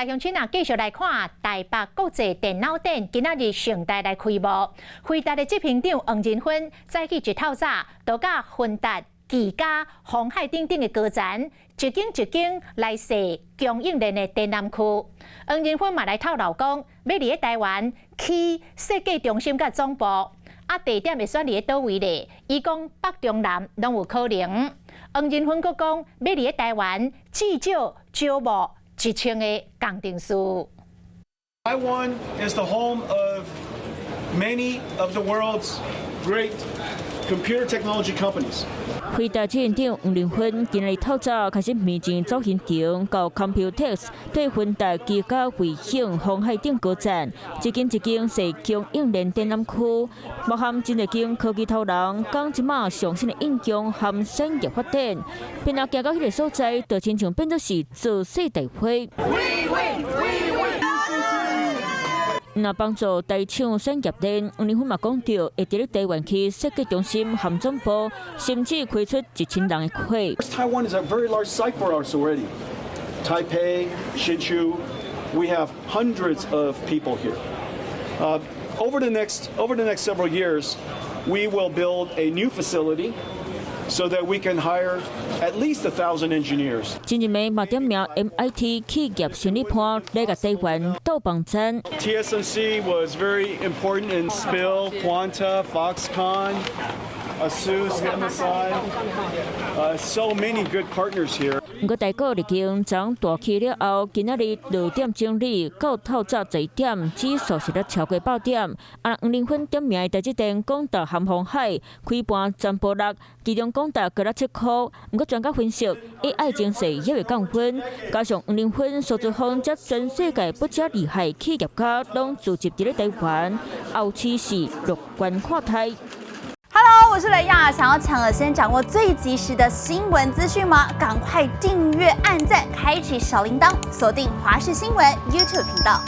来乡亲啊，继续来看台北国际电脑展，今仔日盛大来开幕。辉达的执行长黄仁勋早起一透早，就甲芬达、技嘉、鸿海等等的高层一间一间来设供应链的展览区。黄仁勋嘛来透露讲，要伫台湾起设计中心甲总部，地点会选伫倒位咧？伊讲北中南拢有可能。黄仁勋佫讲，要伫台湾至少招募1000个工程师。Taiwan is the home of many of the world's great computer technology companies. 辉达执行长黄仁勋今日透早开始面前走行程，到 Computex 对芬达、技嘉、卫星、鸿海等高层，一间一间设供应链展览区，包含真侪间科技头人讲即马上新的应用和产业发展，并行到迄个所在，就亲像变作是造势大会。那帮助台厂产业链，黄仁勋嘛讲到，会伫咧台湾区设计中心和总部，甚至开出1000人的会。Taiwan is a very large site for us already. Taipei, Hsinchu, we have hundreds of people here. Over the next several years, we will build a new facility so that we can hire at least 1,000 engineers. 前一名嘛点名 MIT 企业成立派来个台湾斗帮战。TSMC was very important in SPIL, Quanta, Foxconn, ASUS, MSI. So many good partners here. 不过大股已经从大起了后，今仔日6点整理到透早11点，指数是咧超过8点。黄仁勋点名台积电、广达和鸿海开盘全部落，其中广达各7块。不过专家分析 ，AI 经济也会降温，加上黄仁勋所做方接全世界不只厉害企业家拢聚集伫咧台湾，后趋势乐观看待。Hello， 我是雷亚，想要抢先掌握最及时的新闻资讯吗？赶快订阅、按赞、开启小铃铛，锁定华视新闻 YouTube 频道。